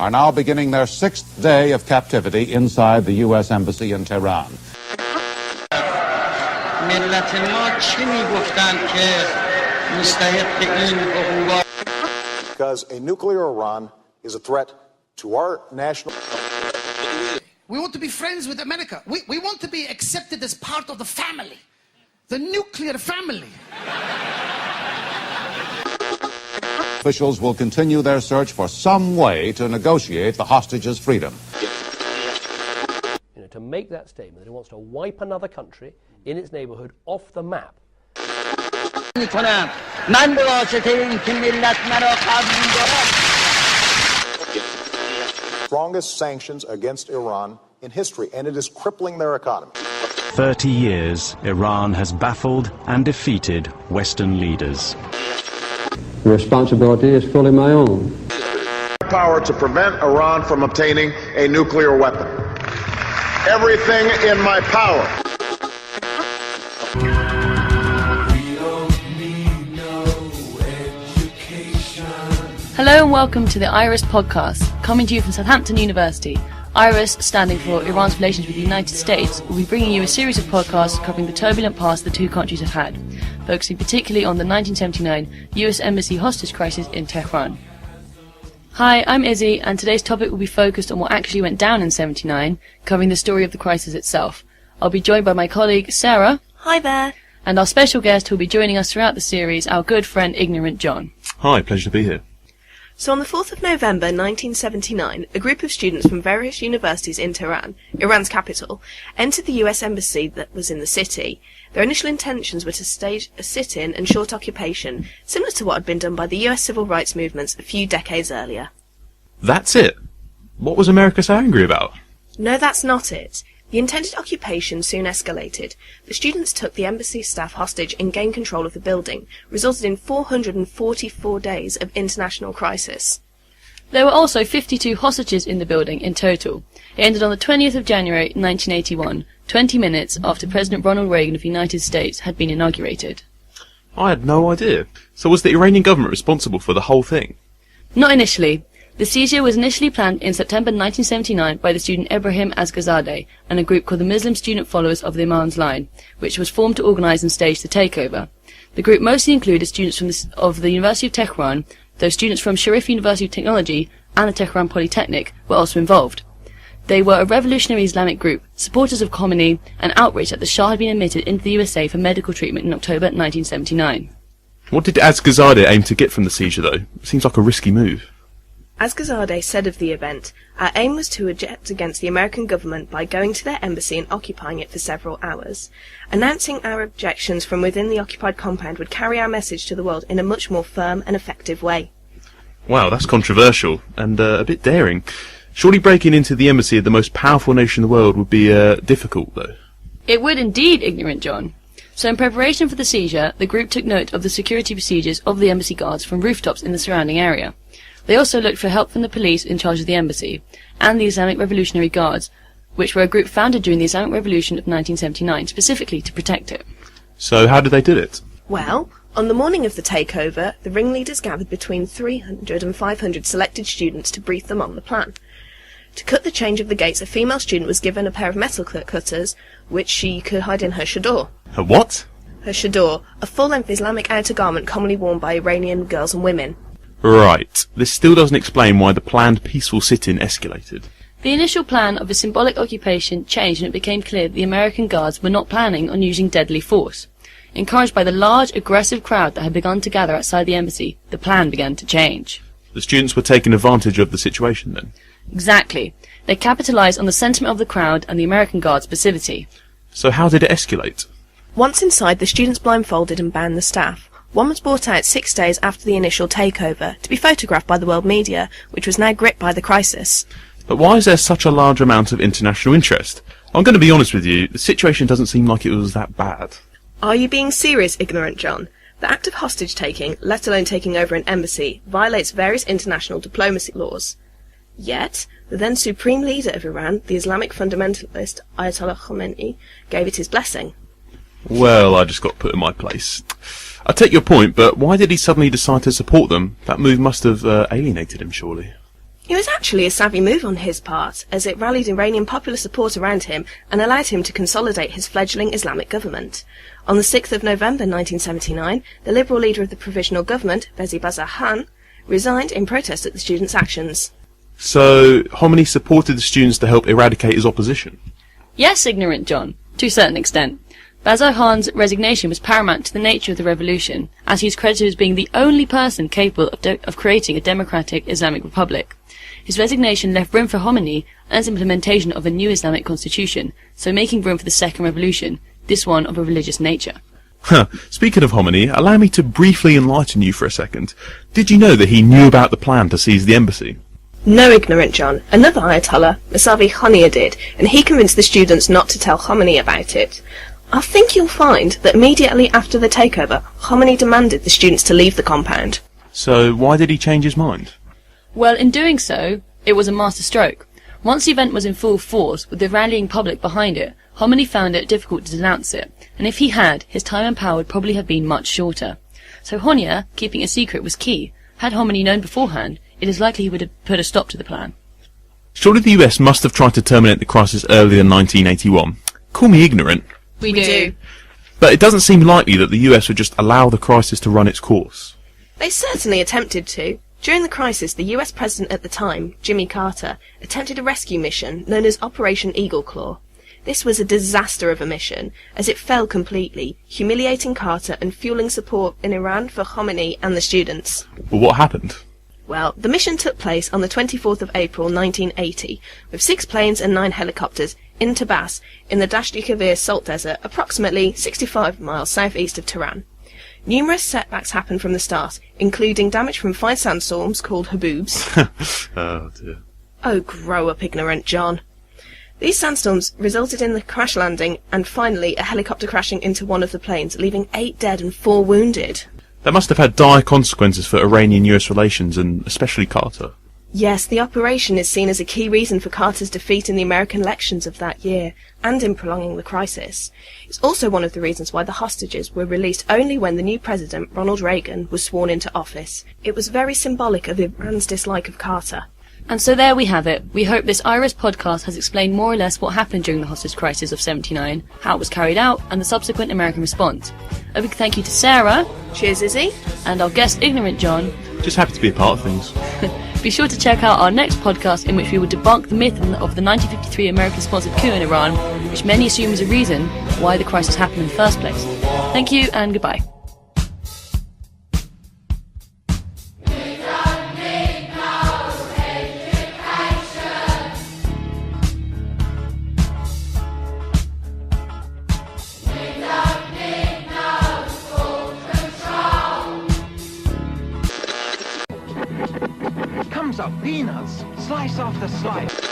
are now beginning their 6th day of captivity inside the U.S. Embassy in Tehran. Because a nuclear Iran is a threat to our national... We want to be friends with America. We want to be accepted as part of the family. The nuclear family. Officials will continue their search for some way to negotiate the hostages' freedom. To make that statement that it wants to wipe another country in its neighborhood off the map. Strongest sanctions against Iran in history, and it is crippling their economy. 30 years, Iran has baffled and defeated Western leaders. The responsibility is fully my own. Power to prevent Iran from obtaining a nuclear weapon. Everything in my power. Hello and welcome to the IRUS podcast, coming to you from Southampton University. IRUS, standing for Iran's relations with the United States, will be bringing you a series of podcasts covering the turbulent past the two countries have had, focusing particularly on the 1979 US Embassy hostage crisis in Tehran. Hi, I'm Izzy, and today's topic will be focused on what actually went down in '79, covering the story of the crisis itself. I'll be joined by my colleague Sarah. Hi there. And our special guest who will be joining us throughout the series, our good friend Ignorant Jon. Hi, pleasure to be here. So on the 4th of November 1979, a group of students from various universities in Tehran, Iran's capital, entered the US Embassy that was in the city. Their initial intentions were to stage a sit-in and short occupation, similar to what had been done by the US civil rights movements a few decades earlier. That's it? What was America so angry about? No, that's not it. The intended occupation soon escalated. The students took the embassy staff hostage and gained control of the building, resulted in 444 days of international crisis. There were also 52 hostages in the building in total. It ended on the 20th of January 1981, 20 minutes after President Ronald Reagan of the United States had been inaugurated. I had no idea. So was the Iranian government responsible for the whole thing? Not initially. The seizure was initially planned in September 1979 by the student Ibrahim Asghazadeh and a group called the Muslim Student Followers of the Imam's Line, which was formed to organise and stage the takeover. The group mostly included students of the University of Tehran, though students from Sharif University of Technology and the Tehran Polytechnic were also involved. They were a revolutionary Islamic group, supporters of Khomeini, and outraged that the Shah had been admitted into the USA for medical treatment in October 1979. What did Asghazadeh aim to get from the seizure, though? It seems like a risky move. Asghazadeh said of the event, "Our aim was to object against the American government by going to their embassy and occupying it for several hours. Announcing our objections from within the occupied compound would carry our message to the world in a much more firm and effective way." Wow, that's controversial and a bit daring. Surely breaking into the embassy of the most powerful nation in the world would be difficult, though. It would indeed, Ignorant Jon. So in preparation for the seizure, the group took note of the security procedures of the embassy guards from rooftops in the surrounding area. They also looked for help from the police in charge of the embassy, and the Islamic Revolutionary Guards, which were a group founded during the Islamic Revolution of 1979, specifically to protect it. So how did they do it? Well, on the morning of the takeover, the ringleaders gathered between 300 and 500 selected students to brief them on the plan. To cut the change of the gates, a female student was given a pair of metal cutters, which she could hide in her chador. Her what? Her chador, a full-length Islamic outer garment commonly worn by Iranian girls and women. Right. This still doesn't explain why the planned peaceful sit-in escalated. The initial plan of a symbolic occupation changed and it became clear that the American guards were not planning on using deadly force. Encouraged by the large, aggressive crowd that had begun to gather outside the embassy, the plan began to change. The students were taking advantage of the situation then? Exactly. They capitalized on the sentiment of the crowd and the American guards' passivity. So how did it escalate? Once inside, the students blindfolded and banned the staff. One was brought out 6 days after the initial takeover, to be photographed by the world media, which was now gripped by the crisis. But why is there such a large amount of international interest? I'm going to be honest with you, the situation doesn't seem like it was that bad. Are you being serious, Ignorant Jon? The act of hostage-taking, let alone taking over an embassy, violates various international diplomacy laws. Yet, the then supreme leader of Iran, the Islamic fundamentalist Ayatollah Khomeini, gave it his blessing. Well, I just got put in my place. I take your point, but why did he suddenly decide to support them? That move must have alienated him, surely. It was actually a savvy move on his part, as it rallied Iranian popular support around him and allowed him to consolidate his fledgling Islamic government. On the 6th of November 1979, the liberal leader of the provisional government, Bezi Bazahan, resigned in protest at the students' actions. So, Khomeini supported the students to help eradicate his opposition? Yes, Ignorant Jon, to a certain extent. Bazahan's resignation was paramount to the nature of the revolution, as he is credited as being the only person capable of creating a democratic Islamic republic. His resignation left room for Khomeini and his implementation of a new Islamic constitution, so making room for the second revolution, this one of a religious nature. Speaking of Khomeini, allow me to briefly enlighten you for a second. Did you know that he knew about the plan to seize the embassy? No, Ignorant Jon. Another Ayatollah, Mousavi Khania, did, and he convinced the students not to tell Khomeini about it. I think you'll find that immediately after the takeover, Khomeini demanded the students to leave the compound. So, why did he change his mind? Well, in doing so, it was a master stroke. Once the event was in full force, with the rallying public behind it, Khomeini found it difficult to denounce it, and if he had, his time and power would probably have been much shorter. So Khania, keeping a secret, was key. Had Khomeini known beforehand, it is likely he would have put a stop to the plan. Surely the US must have tried to terminate the crisis earlier than 1981. Call me ignorant. We do. But it doesn't seem likely that the US would just allow the crisis to run its course. They certainly attempted to. During the crisis, the US president at the time, Jimmy Carter, attempted a rescue mission known as Operation Eagle Claw. This was a disaster of a mission, as it failed completely, humiliating Carter and fueling support in Iran for Khomeini and the students. But what happened? Well, the mission took place on the 24th of April 1980, with 6 planes and 9 helicopters in Tabas, in the Dasht-i-Kavir salt desert, approximately 65 miles southeast of Tehran. Numerous setbacks happened from the start, including damage from 5 sandstorms called haboobs. Oh dear. Oh, grow up, Ignorant Jon. These sandstorms resulted in the crash landing and finally a helicopter crashing into one of the planes, leaving 8 dead and 4 wounded. That must have had dire consequences for Iranian-US relations, and especially Carter. Yes, the operation is seen as a key reason for Carter's defeat in the American elections of that year, and in prolonging the crisis. It's also one of the reasons why the hostages were released only when the new president, Ronald Reagan, was sworn into office. It was very symbolic of Iran's dislike of Carter. And so there we have it. We hope this IRUS podcast has explained more or less what happened during the hostage crisis of 79, how it was carried out, and the subsequent American response. A big thank you to Sarah. Cheers, Izzy. And our guest, Ignorant Jon. Just happy to be a part of things. Be sure to check out our next podcast, in which we will debunk the myth of the 1953 American-sponsored coup in Iran, which many assume is a reason why the crisis happened in the first place. Thank you and goodbye. Peanuts, slice off the slice.